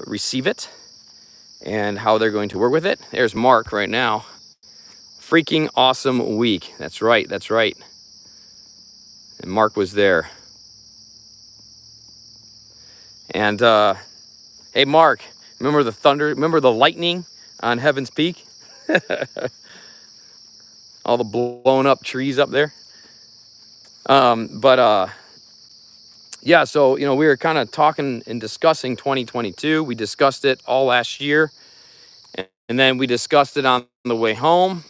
receive it and how they're going to work with it. There's Mark right now. Freaking awesome week. That's right. That's right. And Mark was there. And hey, Mark, remember the thunder? Remember the lightning on Heaven's Peak? All the blown up trees up there. Yeah, so, you know, we were kind of talking and discussing 2022. We discussed it all last year. And then we discussed it on the way home.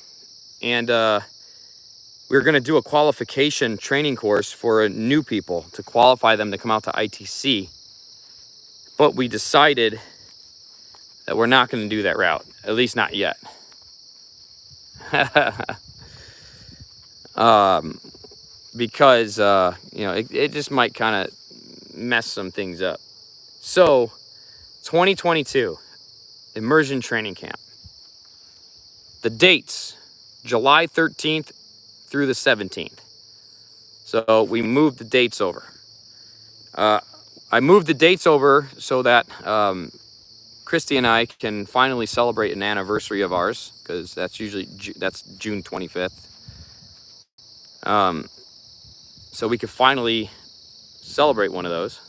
And we were going to do a qualification training course for new people to qualify them to come out to ITC. But we decided that we're not going to do that route, at least not yet. Because, you know, it just might kind of mess some things up. So, 2022, Immersion Training Camp. The dates, July 13th through the 17th. So, we moved the dates over. I moved the dates over so that Christy and I can finally celebrate an anniversary of ours, because that's June 25th. So we could finally celebrate one of those.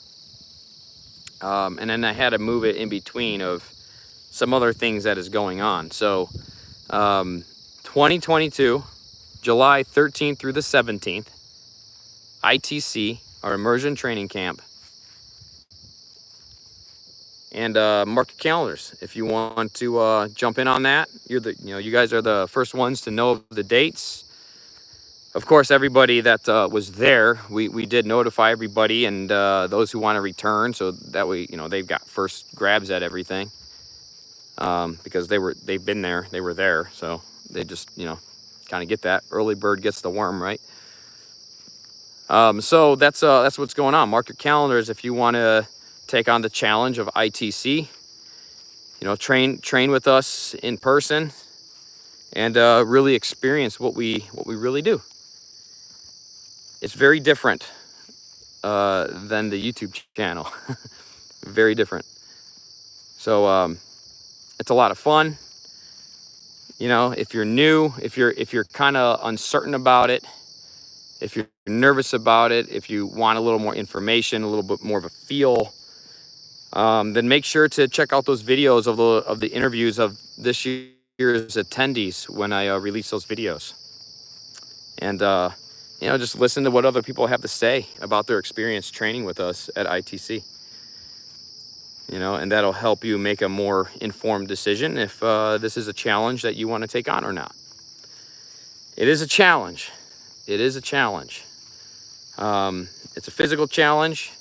And then I had to move it in between of some other things that is going on. So 2022, July 13th through the 17th, ITC, our Immersion Training Camp. And mark your calendars if you want to jump in on that. You guys are the first ones to know the dates. Of course, everybody that was there, we did notify everybody, and those who want to return, so that way, you know, they've got first grabs at everything, because they've been there, they were there, so they just, you know, kind of get that early bird gets the worm, right? So that's what's going on. Mark your calendars if you want to take on the challenge of ITC. You know, train with us in person and really experience what we really do. It's very different than the YouTube channel. Very different. So it's a lot of fun. You know, if you're new, if you're kind of uncertain about it, if you're nervous about it, if you want a little more information, a little bit more of a feel, then make sure to check out those videos of the interviews of this year's attendees when I release those videos. And you know, just listen to what other people have to say about their experience training with us at ITC. You know, and that'll help you make a more informed decision if this is a challenge that you want to take on or not. It is a challenge. It is a challenge. It's a physical challenge.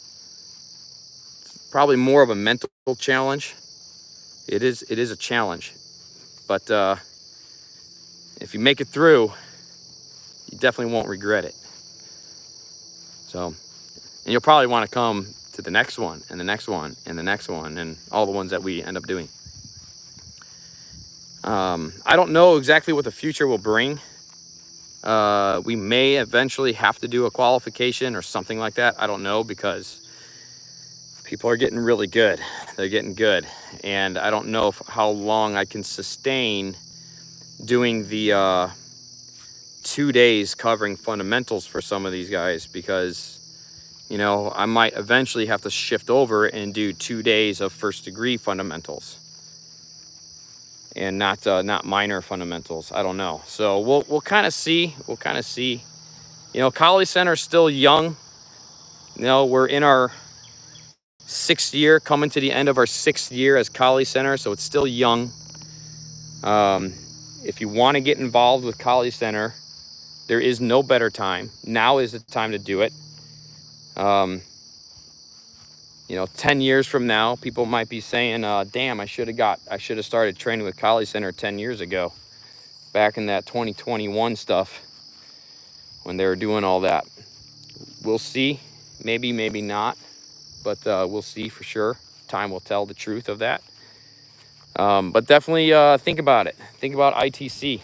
It's probably more of a mental challenge. It is a challenge. But if you make it through, you definitely won't regret it. So, and you'll probably want to come to the next one and the next one and the next one and all the ones that we end up doing. I don't know exactly what the future will bring. We may eventually have to do a qualification or something like that. I don't know, because people are getting really good. They're getting good. And I don't know how long I can sustain doing the 2 days covering fundamentals for some of these guys, because you know, I might eventually have to shift over and do 2 days of first degree fundamentals and not minor fundamentals. I don't know. So we'll kind of see. We'll kind of see. You know, College Center is still young. You know, we're in our 6th year, coming to the end of our 6th year as College Center, so it's still young. If you want to get involved with College Center, there is no better time. Now is the time to do it. You know, 10 years from now, people might be saying, damn, I should have started training with College Center 10 years ago, back in that 2021 stuff when they were doing all that. We'll see. Maybe, maybe not, but we'll see for sure. Time will tell the truth of that. But definitely think about it. Think about ITC.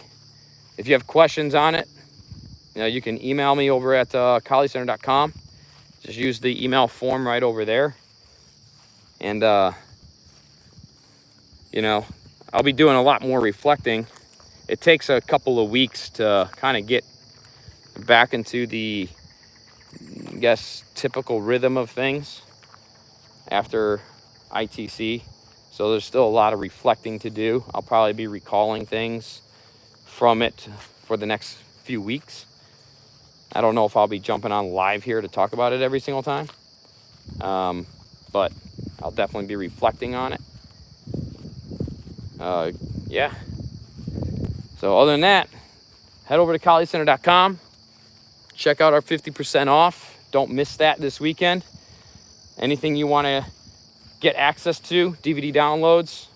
If you have questions on it, you know, you can email me over at collegecenter.com. Just use the email form right over there. And, you know, I'll be doing a lot more reflecting. It takes a couple of weeks to kind of get back into the, I guess, typical rhythm of things after ITC. So there's still a lot of reflecting to do. I'll probably be recalling things from it for the next few weeks. I don't know if I'll be jumping on live here to talk about it every single time. But I'll definitely be reflecting on it. Yeah. So other than that, head over to collegecenter.com. Check out our 50% off. Don't miss that this weekend. Anything you want to get access to, DVD downloads,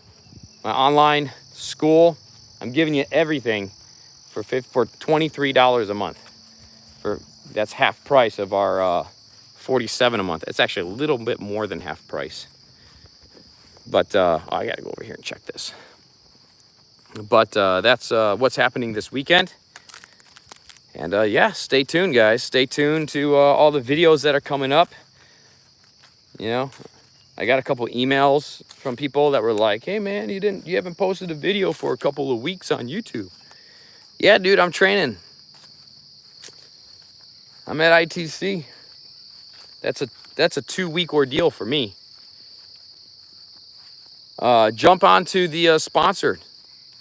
my online school, I'm giving you everything for $23 a month. That's half price of our $47 a month. It's actually a little bit more than half price. But I gotta go over here and check this. But that's what's happening this weekend. And yeah, stay tuned, guys. Stay tuned to all the videos that are coming up. You know, I got a couple emails from people that were like, "Hey man, you haven't posted a video for a couple of weeks on YouTube." Yeah, dude, I'm training. I'm at ITC. That's a 2-week ordeal for me. Jump onto the sponsored.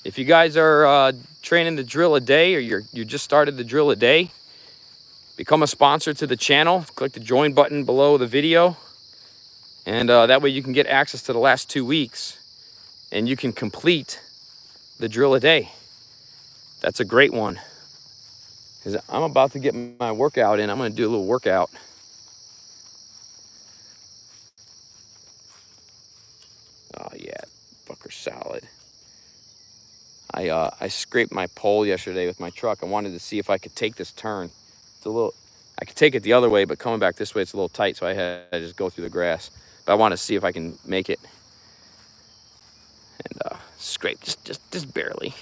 If you guys are training the drill a day, or you just started the drill a day, become a sponsor to the channel. Click the join button below the video, and that way you can get access to the last 2 weeks, and you can complete the drill a day. That's a great one, because I'm about to get my workout in. I'm going to do a little workout. Oh yeah, fucker salad. I scraped my pole yesterday with my truck. I wanted to see if I could take this turn. It's a little, I could take it the other way, but coming back this way, it's a little tight, so I had to just go through the grass. But I want to see if I can make it. scrape, just barely.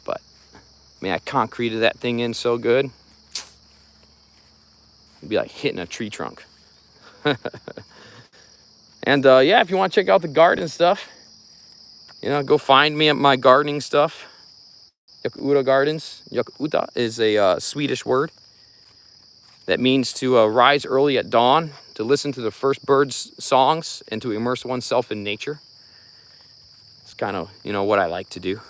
But man, I concreted that thing in so good. It'd be like hitting a tree trunk. And yeah, if you want to check out the garden stuff, you know, go find me at my gardening stuff. Yakuuta Gardens. Yakuuta is a Swedish word that means to rise early at dawn, to listen to the first bird's songs, and to immerse oneself in nature. It's kind of, you know, what I like to do.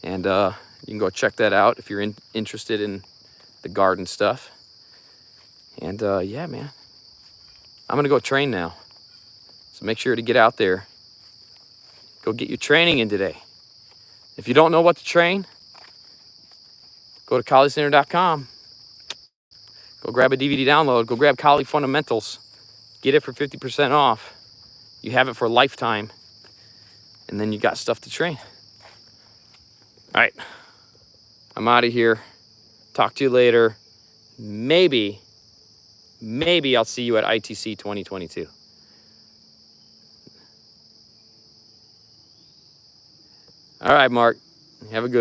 And you can go check that out if you're interested in the garden stuff. And yeah, man, I'm gonna go train now. So make sure to get out there. Go get your training in today. If you don't know what to train, go to colliecenter.com. Go grab a DVD download. Go grab Collie Fundamentals. Get it for 50% off. You have it for a lifetime. And then you got stuff to train. All right. I'm out of here. Talk to you later. Maybe I'll see you at ITC 2022. All right, Mark. Have a good